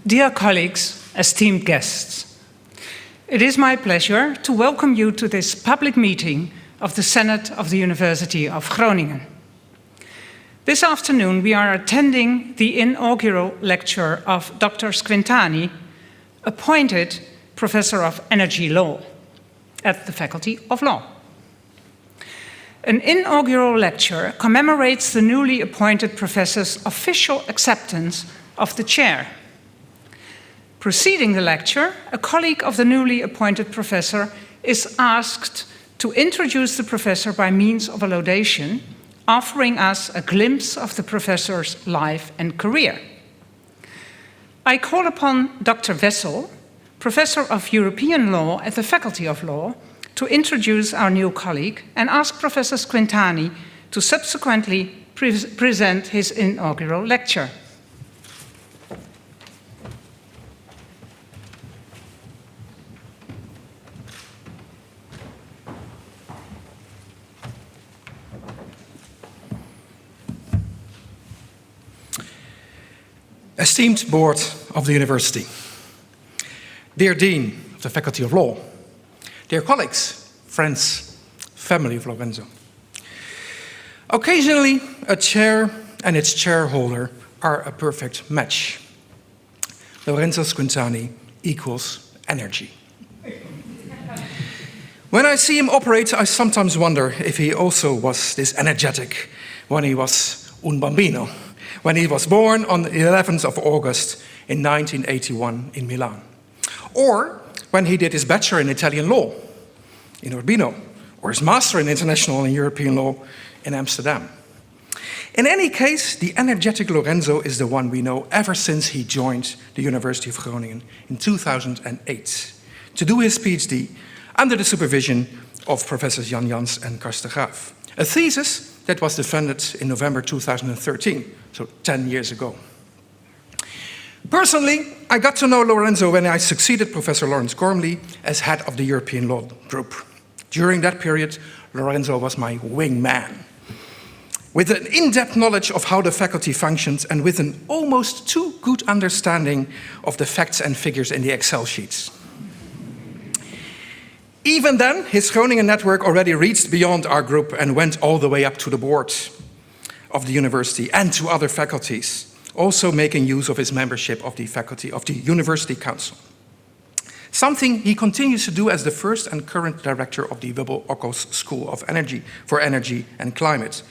Dear colleagues, esteemed guests, it is my pleasure to welcome you to this public meeting of the Senate of the University of Groningen. This afternoon we are attending the inaugural lecture of Dr. Squintani, appointed Professor of Energy Law at the Faculty of Law. An inaugural lecture commemorates the newly appointed professor's official acceptance of the chair. Preceding the lecture, a colleague of the newly appointed professor is asked to introduce the professor by means of a laudation, offering us a glimpse of the professor's life and career. I call upon Dr. Wessel, Professor of European Law at the Faculty of Law, to introduce our new colleague and ask Professor Squintani to subsequently present his inaugural lecture. Esteemed Board of the University, dear Dean of the Faculty of Law, dear colleagues, friends, family of Lorenzo. Occasionally, a chair and its chairholder are a perfect match. Lorenzo Squintani equals energy. When I see him operate, I sometimes wonder if he also was this energetic when he was un bambino, when he was born on the 11th of August in 1981 in Milan. Or when he did his bachelor in Italian law in Urbino, or his master in international and European law in Amsterdam. In any case, the energetic Lorenzo is the one we know ever since he joined the University of Groningen in 2008 to do his PhD under the supervision of Professors Jan Jans and Karsten Graaf, a thesis that was defended in November 2013, so 10 years ago. Personally, I got to know Lorenzo when I succeeded Professor Lawrence Gormley as head of the European Law Group. During that period, Lorenzo was my wingman, with an in-depth knowledge of how the faculty functions and with an almost too good understanding of the facts and figures in the Excel sheets. Even then, his Groningen network already reached beyond our group and went all the way up to the board of the university and to other faculties, also making use of his membership of the faculty of the University Council. Something he continues to do as the first and current director of the Wibbel Ockels School of Energy for Energy and Climate,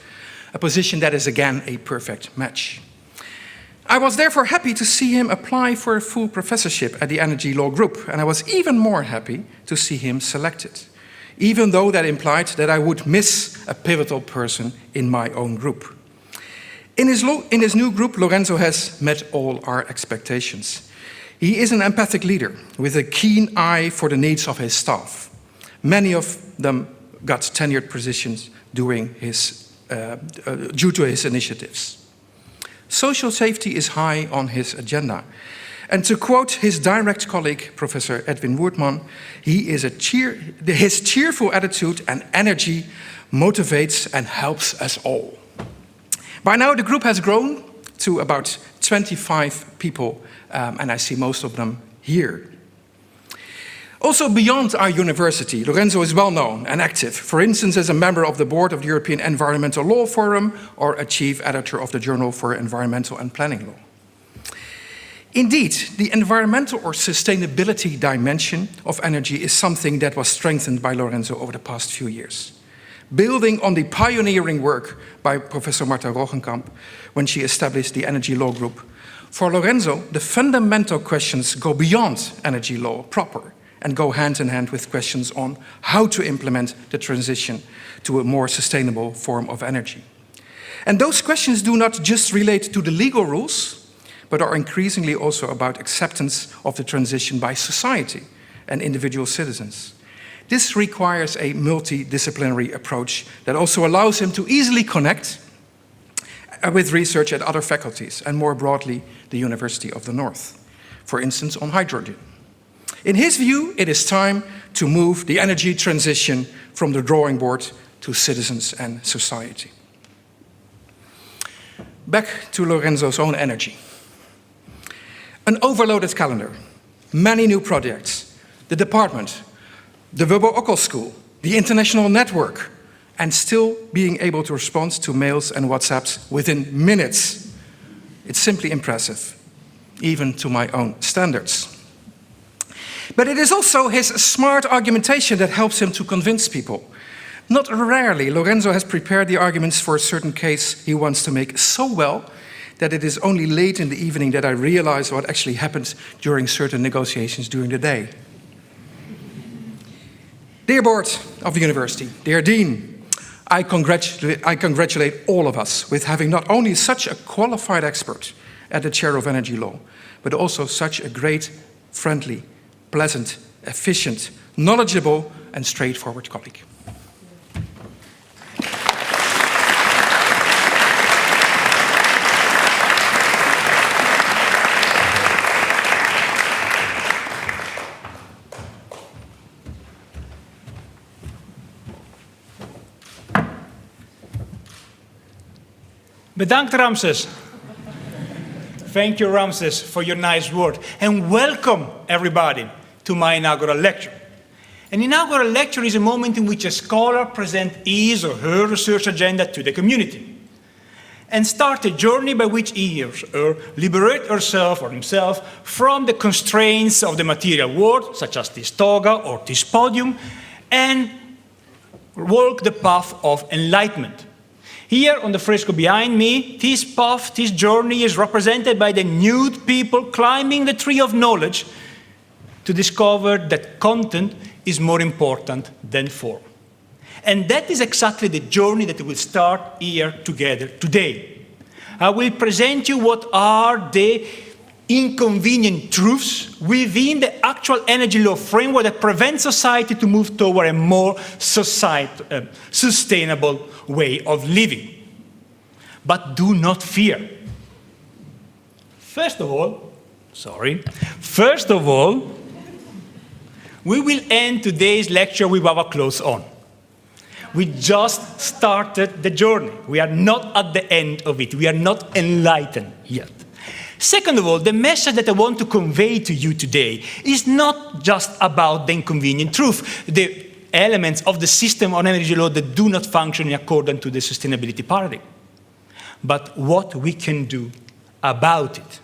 a position that is again a perfect match. I was therefore happy to see him apply for a full professorship at the Energy Law Group, and I was even more happy to see him selected, even though that implied that I would miss a pivotal person in my own group. In his new group, Lorenzo has met all our expectations. He is an empathic leader with a keen eye for the needs of his staff. Many of them got tenured positions due to his initiatives. Social safety is high on his agenda. And to quote his direct colleague, Professor Edwin Woerdman, his cheerful attitude and energy motivates and helps us all. By now, the group has grown to about 25 people, and I see most of them here. Also, beyond our university, Lorenzo is well known and active, for instance, as a member of the board of the European Environmental Law Forum or a chief editor of the Journal for Environmental and Planning Law. Indeed, the environmental or sustainability dimension of energy is something that was strengthened by Lorenzo over the past few years. Building on the pioneering work by Professor Marta Roggenkamp when she established the Energy Law Group, for Lorenzo, the fundamental questions go beyond energy law proper and go hand in hand with questions on how to implement the transition to a more sustainable form of energy. And those questions do not just relate to the legal rules, but are increasingly also about acceptance of the transition by society and individual citizens. This requires a multidisciplinary approach that also allows him to easily connect with research at other faculties, and more broadly, the University of the North, for instance, on hydrogen. In his view, it is time to move the energy transition from the drawing board to citizens and society. Back to Lorenzo's own energy. An overloaded calendar, many new projects, the department, the Wilbur Ockel School, the international network, and still being able to respond to mails and WhatsApps within minutes. It's simply impressive, even to my own standards. But it is also his smart argumentation that helps him to convince people. Not rarely, Lorenzo has prepared the arguments for a certain case he wants to make so well that it is only late in the evening that I realize what actually happened during certain negotiations during the day. Dear Board of the University, dear Dean, I congratulate all of us with having not only such a qualified expert at the chair of energy law, but also such a great, friendly, pleasant, efficient, knowledgeable, and straightforward colleague. Bedankt, Ramses. Thank you, Ramses, for your nice word. And welcome, everybody, to my inaugural lecture. An inaugural lecture is a moment in which a scholar presents his or her research agenda to the community and start a journey by which he or her liberate herself or himself from the constraints of the material world, such as this toga or this podium, and walk the path of enlightenment. Here on the fresco behind me, this path, this journey is represented by the nude people climbing the tree of knowledge to discover that content is more important than form. And that is exactly the journey that we'll start here together today. I will present you what are the inconvenient truths within the actual energy law framework that prevents society to move toward a more sustainable way of living. But do not fear. First of all, we will end today's lecture with our clothes on. We just started the journey. We are not at the end of it. We are not enlightened yet. Second of all, the message that I want to convey to you today is not just about the inconvenient truth, the elements of the system on energy law that do not function in accordance to the sustainability paradigm, but what we can do about it,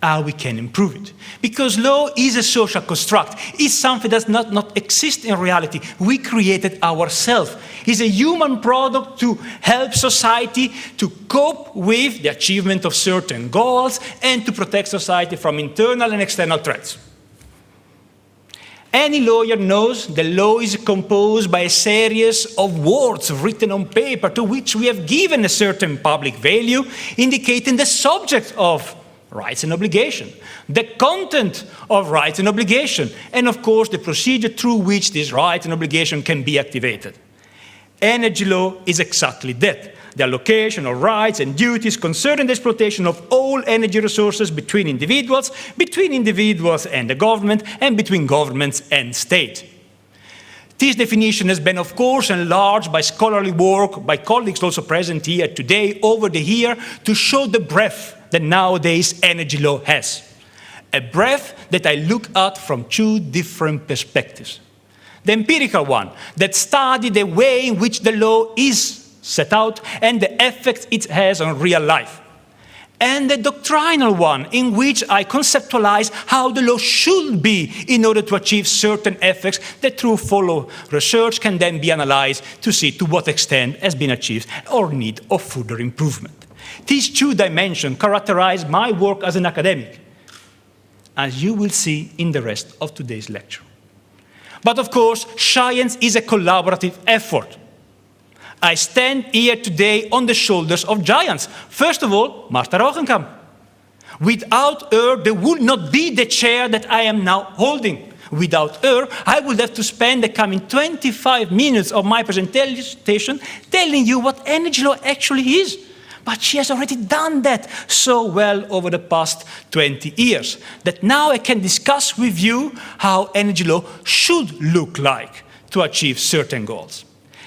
how we can improve it. Because law is a social construct. It's something that does not exist in reality. We created ourselves. It's a human product to help society to cope with the achievement of certain goals and to protect society from internal and external threats. Any lawyer knows the law is composed by a series of words written on paper to which we have given a certain public value, indicating the subject of rights and obligation, the content of rights and obligation, and of course the procedure through which this right and obligation can be activated. Energy law is exactly that. The allocation of rights and duties concerning the exploitation of all energy resources between individuals and the government, and between governments and state. This definition has been, of course, enlarged by scholarly work by colleagues also present here today over the year to show the breadth that nowadays energy law has. A breadth that I look at from two different perspectives. The empirical one, that studies the way in which the law is set out and the effect it has on real life. And the doctrinal one, in which I conceptualize how the law should be in order to achieve certain effects that through follow research can then be analyzed to see to what extent has been achieved or need of further improvement. These two dimensions characterize my work as an academic, as you will see in the rest of today's lecture. But of course, science is a collaborative effort. I stand here today on the shoulders of giants. First of all, Martha Roggenkamp. Without her, there would not be the chair that I am now holding. Without her, I would have to spend the coming 25 minutes of my presentation telling you what energy law actually is. But she has already done that so well over the past 20 years that now I can discuss with you how energy law should look like to achieve certain goals.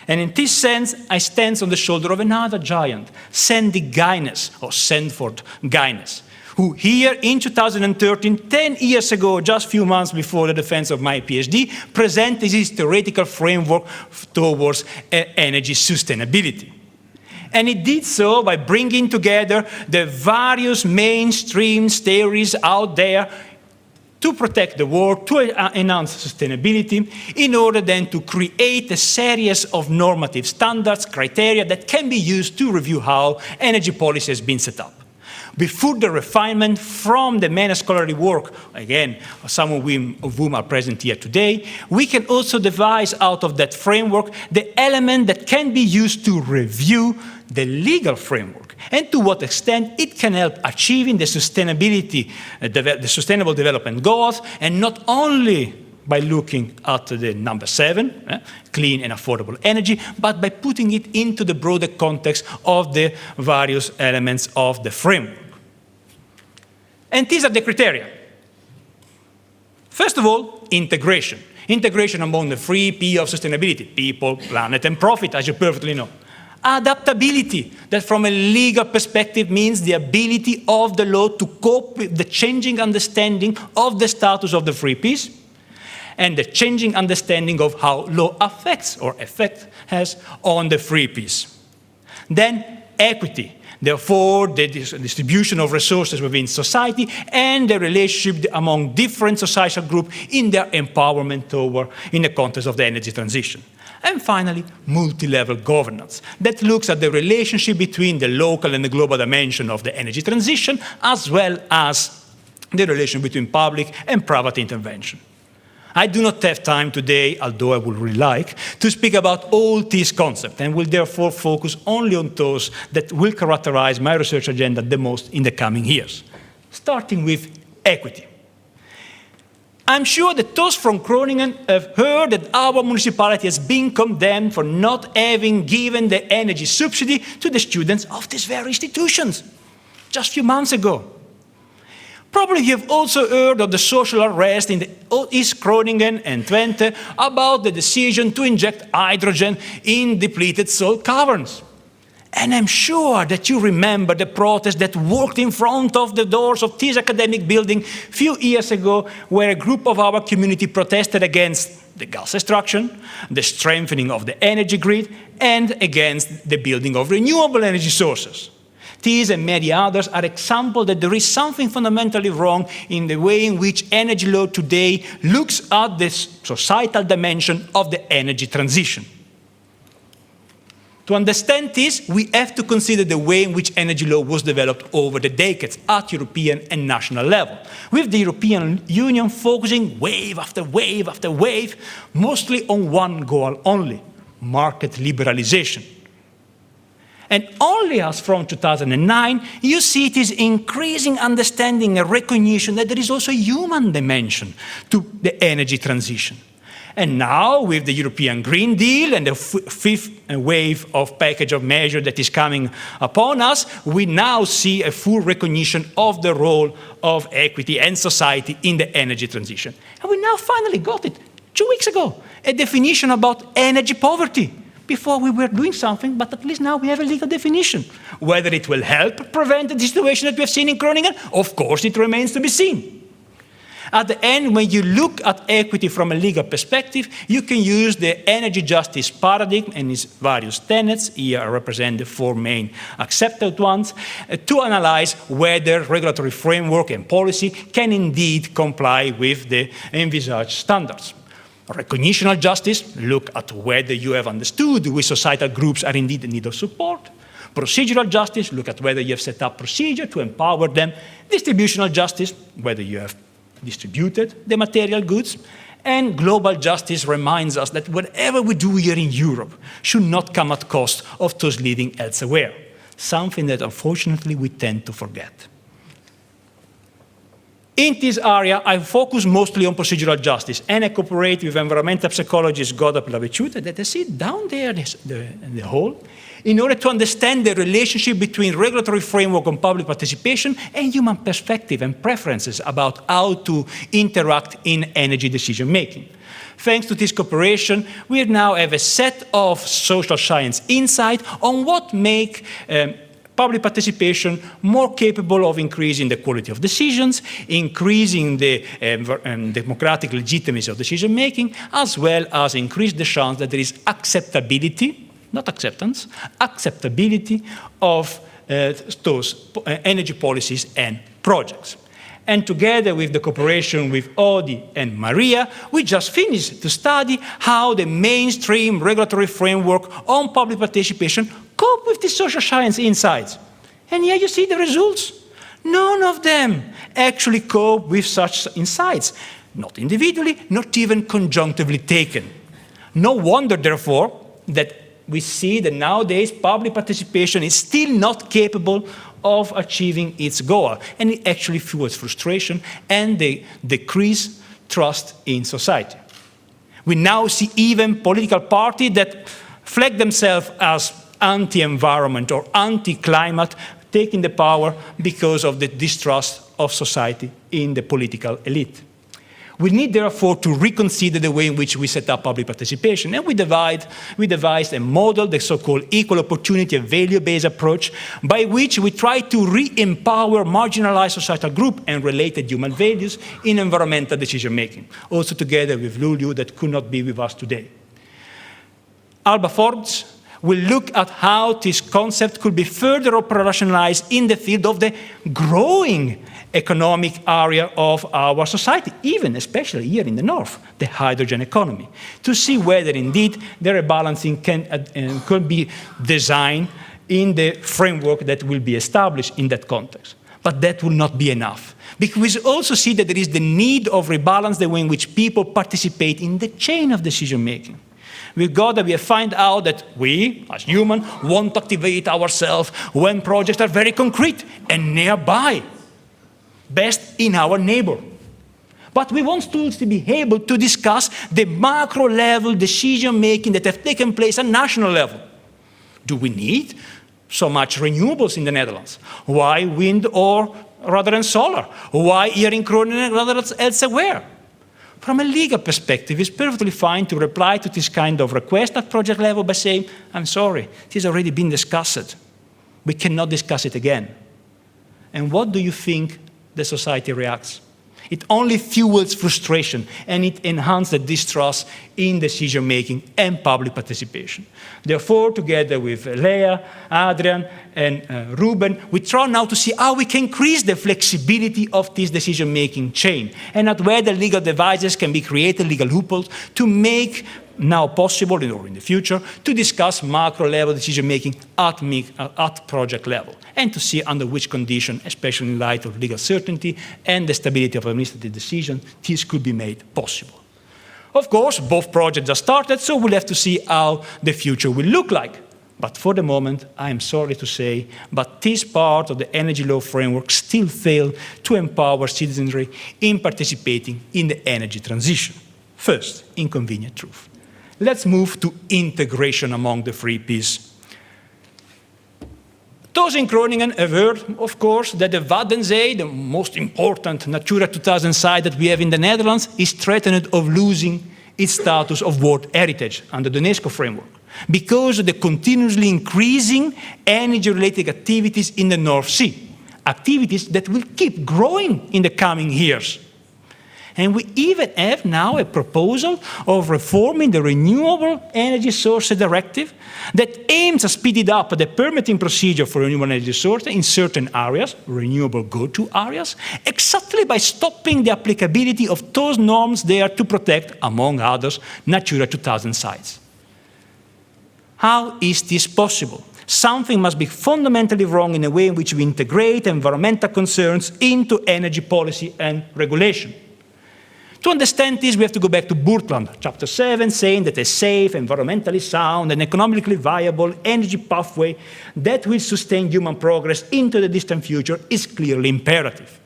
And in this sense, I stand on the shoulder of another giant, Sandy Guinness, or Sanford Guinness, who here in 2013, 10 years ago, just a few months before the defense of my PhD, presented his theoretical framework towards energy sustainability. And he did so by bringing together the various mainstream theories out there to protect the world, to enhance sustainability, in order then to create a series of normative standards, criteria that can be used to review how energy policy has been set up. With further refinement from the main scholarly work, again, some of whom are present here today, we can also devise out of that framework the element that can be used to review the legal framework and to what extent it can help achieving the sustainability, the sustainable development goals, and not only by looking at the number 7, clean and affordable energy, but by putting it into the broader context of the various elements of the framework. And these are the criteria. First of all, integration. Integration among the 3 P of sustainability: people, planet, and profit, as you perfectly know. Adaptability, that from a legal perspective means the ability of the law to cope with the changing understanding of the status of the 3 Ps and the changing understanding of how law affects or effect has on the 3 Ps. Then equity, therefore the distribution of resources within society and the relationship among different societal groups in their empowerment in the context of the energy transition. And finally, multi-level governance that looks at the relationship between the local and the global dimension of the energy transition, as well as the relation between public and private intervention. I do not have time today, although I would really like, to speak about all these concepts, and will therefore focus only on those that will characterize my research agenda the most in the coming years, starting with equity. I'm sure that those from Groningen have heard that our municipality has been condemned for not having given the energy subsidy to the students of these very institutions just a few months ago. Probably you have also heard of the social unrest in the East Groningen and Twente about the decision to inject hydrogen in depleted salt caverns. And I'm sure that you remember the protest that walked in front of the doors of this academic building a few years ago, where a group of our community protested against the gas extraction, the strengthening of the energy grid, and against the building of renewable energy sources. These and many others are examples that there is something fundamentally wrong in the way in which energy law today looks at the societal dimension of the energy transition. To understand this, we have to consider the way in which energy law was developed over the decades at European and national level, with the European Union focusing wave after wave after wave, mostly on one goal only, market liberalization. And only as from 2009, you see it is increasing understanding and recognition that there is also a human dimension to the energy transition. And now, with the European Green Deal and the fifth wave of package of measures that is coming upon us, we now see a full recognition of the role of equity and society in the energy transition. And we now finally got it, 2 weeks ago, a definition about energy poverty. Before we were doing something, but at least now we have a legal definition. Whether it will help prevent the situation that we have seen in Groningen, of course it remains to be seen. At the end, when you look at equity from a legal perspective, you can use the energy justice paradigm and its various tenets, here I represent the 4 main accepted ones, to analyze whether regulatory framework and policy can indeed comply with the envisaged standards. Recognitional justice, look at whether you have understood which societal groups are indeed in need of support. Procedural justice, look at whether you have set up procedure to empower them. Distributional justice, whether you have distributed the material goods. And global justice reminds us that whatever we do here in Europe should not come at cost of those living elsewhere, something that unfortunately we tend to forget. In this area, I focus mostly on procedural justice, and I cooperate with environmental psychologist Goda Plavechuta that I sit down there in the hall in order to understand the relationship between regulatory framework on public participation and human perspective and preferences about how to interact in energy decision making. Thanks to this cooperation, we now have a set of social science insight on what make public participation more capable of increasing the quality of decisions, increasing the democratic legitimacy of decision-making, as well as increase the chance that there is acceptability, not acceptance, acceptability of those energy policies and projects. And together with the cooperation with Odi and Maria, we just finished to study how the mainstream regulatory framework on public participation cope with the social science insights. And here you see the results. None of them actually cope with such insights, not individually, not even conjunctively taken. No wonder, therefore, that we see that nowadays public participation is still not capable of achieving its goal, and it actually fuels frustration and the decreased trust in society. We now see even political parties that flag themselves as anti-environment or anti-climate taking the power because of the distrust of society in the political elite. We need, therefore, to reconsider the way in which we set up public participation, and we devised a model, the so-called equal opportunity and value-based approach, by which we try to re-empower marginalized societal groups and related human values in environmental decision-making, also together with Lulu that could not be with us today. Alba Forbes will look at how this concept could be further operationalized in the field of the growing economic area of our society, even especially here in the north, the hydrogen economy, to see whether indeed the rebalancing can be designed in the framework that will be established in that context. But that will not be enough, because we also see that there is the need of rebalance the way in which people participate in the chain of decision making. With God, we have found out that we, as humans, want to activate ourselves when projects are very concrete and nearby, best in our neighbor. But we want tools to be able to discuss the macro-level decision-making that have taken place at national level. Do we need so much renewables in the Netherlands? Why wind or rather than solar? Why here in Groningen rather than elsewhere? From a legal perspective, it's perfectly fine to reply to this kind of request at project level by saying, I'm sorry, it has already been discussed. We cannot discuss it again. And what do you think the society reacts? It only fuels frustration, and it enhances the distrust in decision-making and public participation. Therefore, together with Leah, Adrian, and Ruben, we try now to see how we can increase the flexibility of this decision-making chain, and at where the legal devices can be created, legal loopholes, to make now possible, or in the future, to discuss macro-level decision-making at project level, and to see under which condition, especially in light of legal certainty and the stability of administrative decision, this could be made possible. Of course, both projects are started, so we'll have to see how the future will look like. But for the moment, I am sorry to say, but this part of the energy law framework still failed to empower citizenry in participating in the energy transition. First, inconvenient truth. Let's move to integration among the three P's. Those in Groningen have heard, of course, that the Waddenzee, the most important Natura 2000 site that we have in the Netherlands, is threatened of losing its status of World Heritage under the UNESCO framework because of the continuously increasing energy-related activities in the North Sea, activities that will keep growing in the coming years. And we even have now a proposal of reforming the Renewable Energy Sources Directive that aims to speed up the permitting procedure for renewable energy sources in certain areas, renewable go-to areas, exactly by stopping the applicability of those norms there to protect, among others, Natura 2000 sites. How is this possible? Something must be fundamentally wrong in the way in which we integrate environmental concerns into energy policy and regulation. To understand this, we have to go back to Burtland, chapter 7, saying that a safe, environmentally sound, and economically viable energy pathway that will sustain human progress into the distant future is clearly imperative.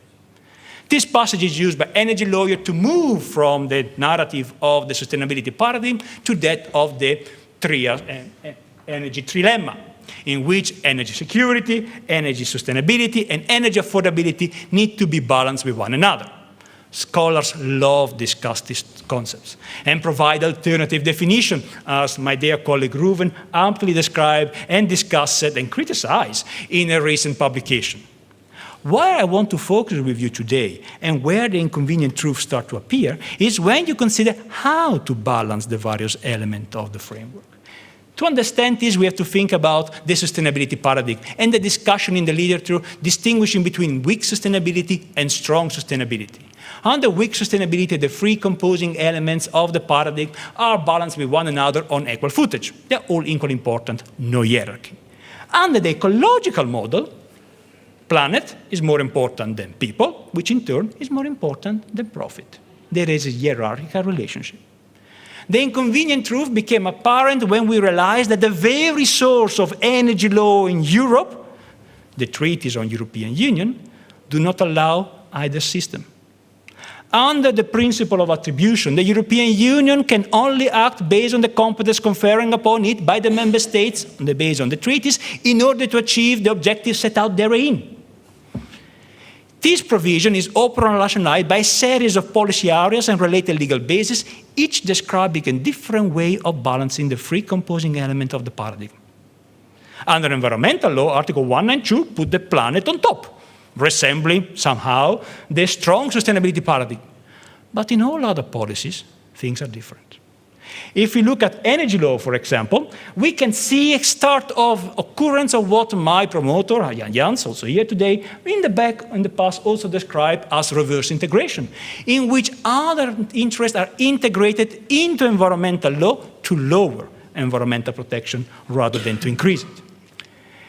This passage is used by energy lawyers to move from the narrative of the sustainability paradigm to that of the energy trilemma, in which energy security, energy sustainability, and energy affordability need to be balanced with one another. Scholars love to discuss these concepts and provide alternative definition, as my dear colleague Ruven amply described and discussed and criticized in a recent publication. Where I want to focus with you today and where the inconvenient truths start to appear is when you consider how to balance the various elements of the framework. To understand this, we have to think about the sustainability paradigm and the discussion in the literature distinguishing between weak sustainability and strong sustainability. Under weak sustainability, the three composing elements of the paradigm are balanced with one another on equal footage. They're all equally important, no hierarchy. Under the ecological model, planet is more important than people, which in turn is more important than profit. There is a hierarchical relationship. The inconvenient truth became apparent when we realized that the very source of energy law in Europe, the treaties on European Union, do not allow either system. Under the principle of attribution, the European Union can only act based on the competence conferring upon it by the member states, based on the treaties, in order to achieve the objectives set out therein. This provision is operationalized by a series of policy areas and related legal bases, each describing a different way of balancing the three composing elements of the paradigm. Under environmental law, Article 192 put the planet on top, resembling somehow the strong sustainability paradigm. But in all other policies, things are different. If we look at energy law, for example, we can see a start of occurrence of what my promoter, Jan Jans, also here today, in the past also described as reverse integration, in which other interests are integrated into environmental law to lower environmental protection rather than to increase it.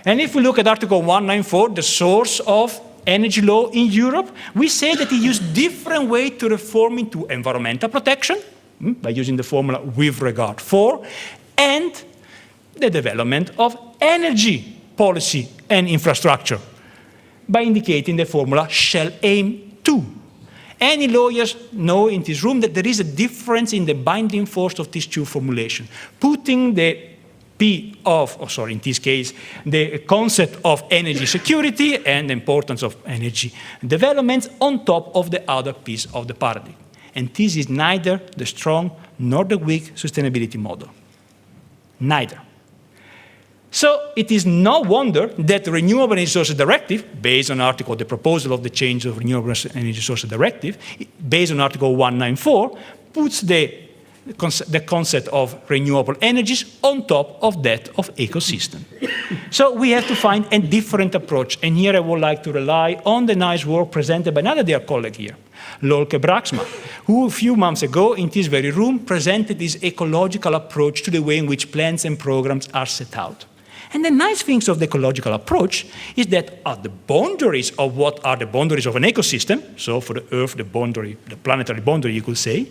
And if we look at Article 194, the source of energy law in Europe, we say that it used different ways to reform into environmental protection, by using the formula with regard for, and the development of energy policy and infrastructure, by indicating the formula shall aim to. Any lawyers know in this room that there is a difference in the binding force of these two formulations, putting the P of, in this case, the concept of energy security and the importance of energy developments on top of the other piece of the paradigm. And this is neither the strong nor the weak sustainability model. Neither. So it is no wonder that the Renewable Energy Sources Directive, based on the proposal of the change of Renewable Energy Sources Directive, based on Article 194, puts the concept of renewable energies on top of that of ecosystem. So we have to find a different approach. And here I would like to rely on the nice work presented by another dear colleague here, Lolke Braxma, who a few months ago in this very room presented this ecological approach to the way in which plans and programs are set out. And the nice things of the ecological approach is that at the boundaries of what are the boundaries of an ecosystem, so for the Earth, the boundary, the planetary boundary, you could say,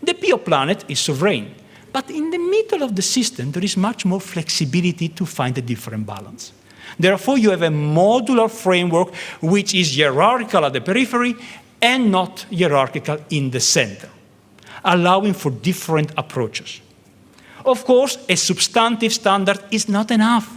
the bioplanet is sovereign. But in the middle of the system, there is much more flexibility to find a different balance. Therefore, you have a modular framework which is hierarchical at the periphery and not hierarchical in the center, allowing for different approaches. Of course, a substantive standard is not enough.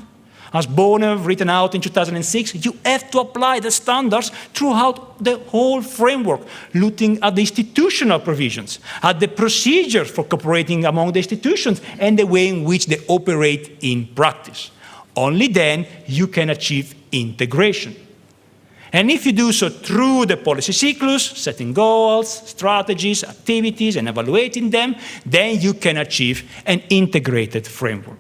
As Bonner written out in 2006, you have to apply the standards throughout the whole framework, looking at the institutional provisions, at the procedures for cooperating among the institutions, and the way in which they operate in practice. Only then you can achieve integration. And if you do so through the policy cyclus, setting goals, strategies, activities, and evaluating them, then you can achieve an integrated framework.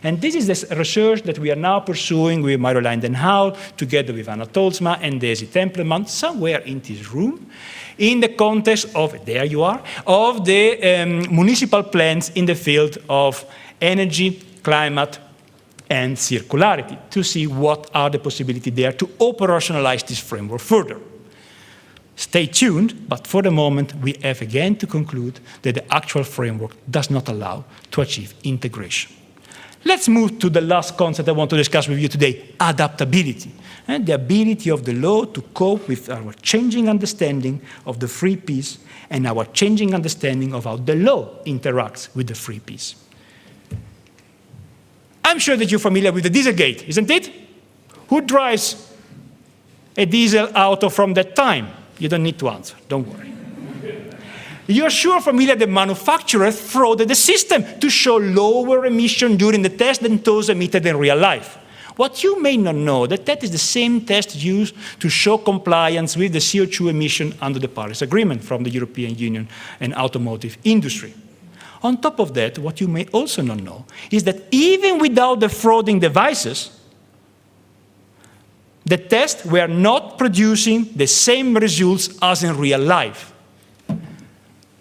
And this is the research that we are now pursuing with Marjolein den Houw, together with Anna Tolsma and Daisy Templeman, somewhere in this room, in the context of, there you are, of the municipal plans in the field of energy, climate, and circularity, to see what are the possibilities there to operationalize this framework further. Stay tuned, but for the moment, we have again to conclude that the actual framework does not allow to achieve integration. Let's move to the last concept I want to discuss with you today, adaptability, and the ability of the law to cope with our changing understanding of the free peace and our changing understanding of how the law interacts with the free peace. I'm sure that you're familiar with the Dieselgate, isn't it? Who drives a diesel auto from that time? You don't need to answer, don't worry. You're sure familiar that manufacturers frauded the system to show lower emission during the test than those emitted in real life. What you may not know, that is the same test used to show compliance with the CO2 emission under the Paris Agreement from the European Union and automotive industry. On top of that, what you may also not know is that even without the frauding devices, the tests were not producing the same results as in real life.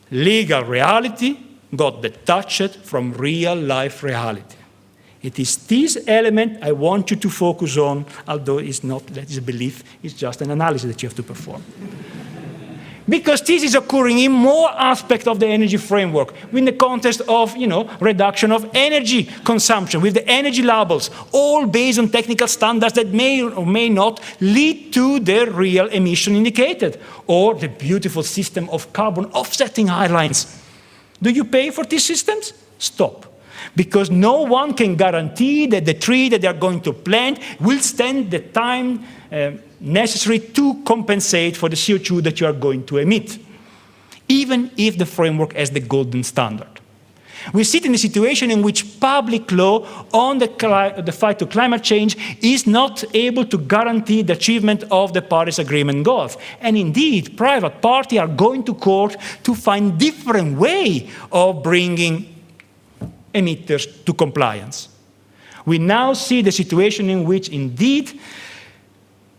Legal reality got detached from real life reality. It is this element I want you to focus on, although it's not, that is a belief, it's just an analysis that you have to perform. Because this is occurring in more aspects of the energy framework, in the context of, reduction of energy consumption, with the energy labels, all based on technical standards that may or may not lead to the real emission indicated, or the beautiful system of carbon offsetting guidelines. Do you pay for these systems? Stop. Because no one can guarantee that the tree that they are going to plant will stand the time necessary to compensate for the CO2 that you are going to emit, even if the framework has the golden standard. We sit in a situation in which public law on the fight to climate change is not able to guarantee the achievement of the Paris Agreement goals. And indeed, private parties are going to court to find different way of bringing emitters to compliance. We now see the situation in which, indeed,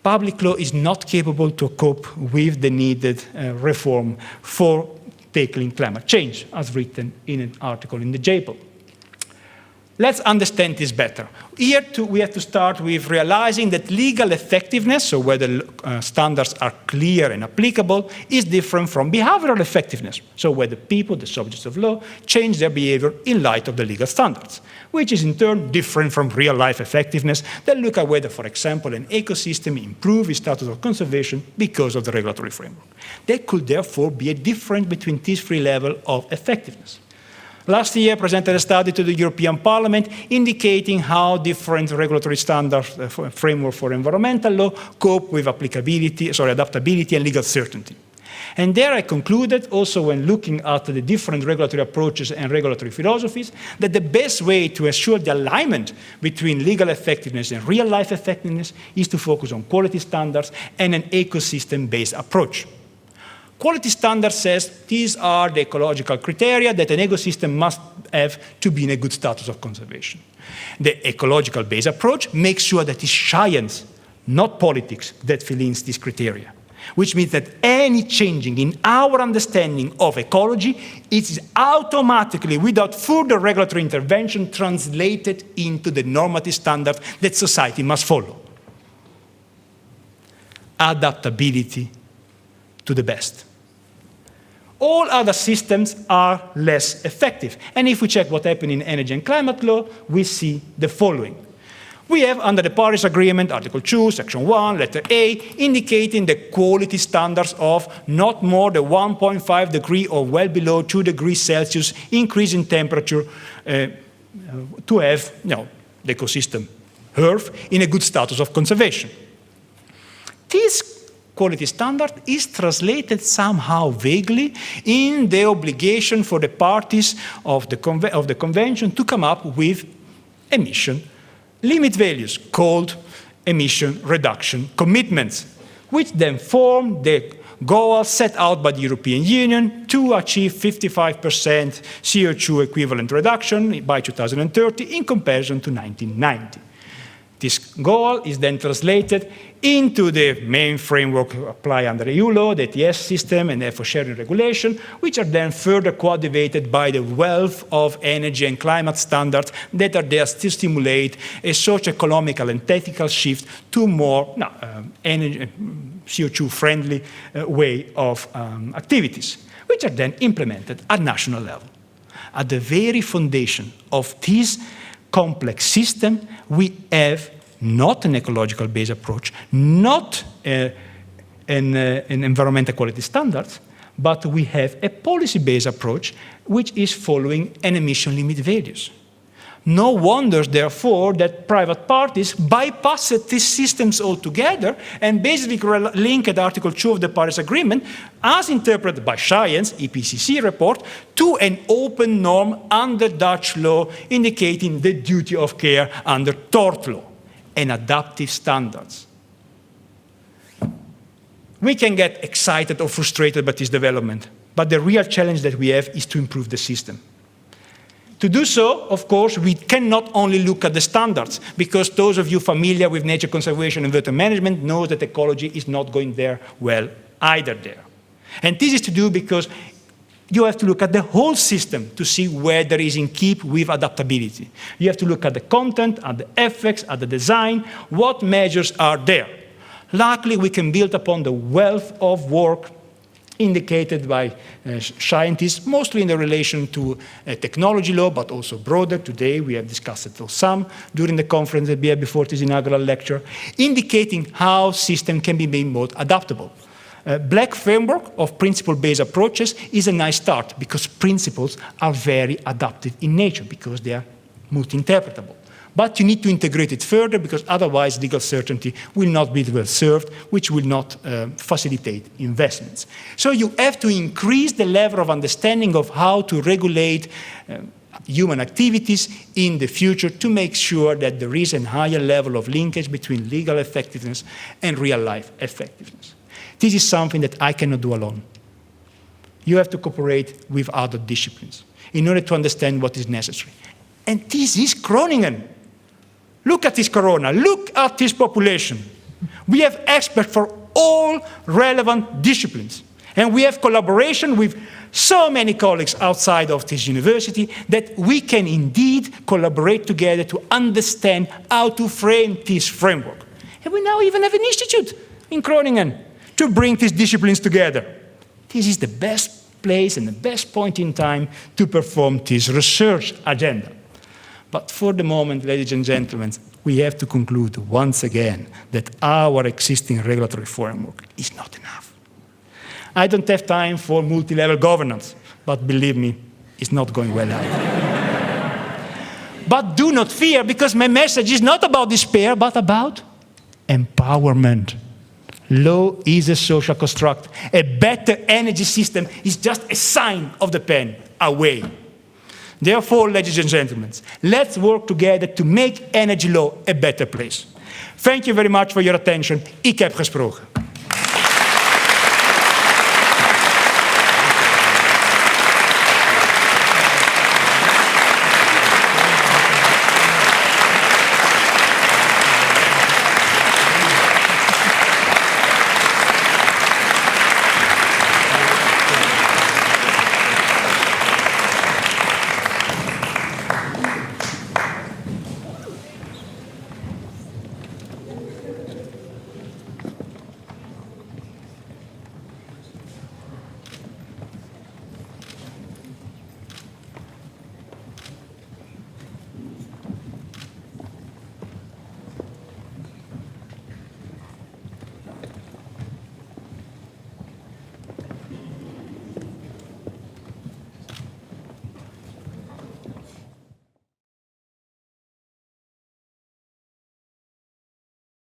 public law is not capable to cope with the needed reform for tackling climate change, as written in an article in the JPL. Let's understand this better. Here, we have to start with realizing that legal effectiveness, so where the standards are clear and applicable, is different from behavioral effectiveness, so where the people, the subjects of law, change their behavior in light of the legal standards, which is in turn different from real-life effectiveness that look at whether, for example, an ecosystem improves its status of conservation because of the regulatory framework. There could therefore be a difference between these three levels of effectiveness. Last year, I presented a study to the European Parliament indicating how different regulatory standards framework for environmental law cope with adaptability and legal certainty. And there I concluded, also when looking at the different regulatory approaches and regulatory philosophies, that the best way to ensure the alignment between legal effectiveness and real-life effectiveness is to focus on quality standards and an ecosystem-based approach. Quality standard says these are the ecological criteria that an ecosystem must have to be in a good status of conservation. The ecological-based approach makes sure that it's science, not politics, that fill in these criteria. which means that any changing in our understanding of ecology is automatically, without further regulatory intervention, translated into the normative standard that society must follow. Adaptability to the best. All other systems are less effective. And if we check what happened in energy and climate law, we see the following. We have, under the Paris Agreement, Article 2, Section 1, letter A, indicating the quality standards of not more than 1.5 degrees or well below 2 degrees Celsius increase in temperature to have the ecosystem, Earth, in a good status of conservation. This quality standard is translated somehow vaguely in the obligation for the parties of the convention to come up with emission limit values called emission reduction commitments, which then form the goal set out by the European Union to achieve 55% CO2 equivalent reduction by 2030 in comparison to 1990. This goal is then translated into the main framework applied under EU law, the ETS system and effort sharing regulation, which are then further coordinated by the wealth of energy and climate standards that are there to stimulate a socio-economical and technical shift to more CO2-friendly way of activities, which are then implemented at national level. At the very foundation of this complex system, we have not an ecological-based approach, not an environmental quality standards, but we have a policy-based approach which is following an emission limit values. No wonder, therefore, that private parties bypassed these systems altogether and basically linked Article 2 of the Paris Agreement, as interpreted by Science, IPCC report, to an open norm under Dutch law indicating the duty of care under tort law and adaptive standards. We can get excited or frustrated by this development, but the real challenge that we have is to improve the system. To do so, of course, we cannot only look at the standards, because those of you familiar with nature conservation and water management know that ecology is not going there well either there. And this is to do because you have to look at the whole system to see whether it is in keep with adaptability. You have to look at the content, at the effects, at the design, what measures are there. Luckily, we can build upon the wealth of work indicated by scientists, mostly in the relation to technology law, but also broader. Today, we have discussed it some during the conference that we had before this inaugural lecture, indicating how systems can be made more adaptable. Black framework of principle-based approaches is a nice start because principles are very adaptive in nature because they are multi-interpretable. But you need to integrate it further because otherwise legal certainty will not be well served, which will not facilitate investments. So you have to increase the level of understanding of how to regulate human activities in the future to make sure that there is a higher level of linkage between legal effectiveness and real-life effectiveness. This is something that I cannot do alone. You have to cooperate with other disciplines in order to understand what is necessary. And this is Groningen. Look at this corona. Look at this population. We have experts for all relevant disciplines. And we have collaboration with so many colleagues outside of this university that we can indeed collaborate together to understand how to frame this framework. And we now even have an institute in Groningen to bring these disciplines together. This is the best place and the best point in time to perform this research agenda. But for the moment, ladies and gentlemen, we have to conclude once again that our existing regulatory framework is not enough. I don't have time for multi-level governance, but believe me, it's not going well either. But do not fear, because my message is not about despair, but about empowerment. Law is a social construct. A better energy system is just a sign of the pen away. Therefore, ladies and gentlemen, let's work together to make energy law a better place. Thank you very much for your attention. Ik heb gesproken.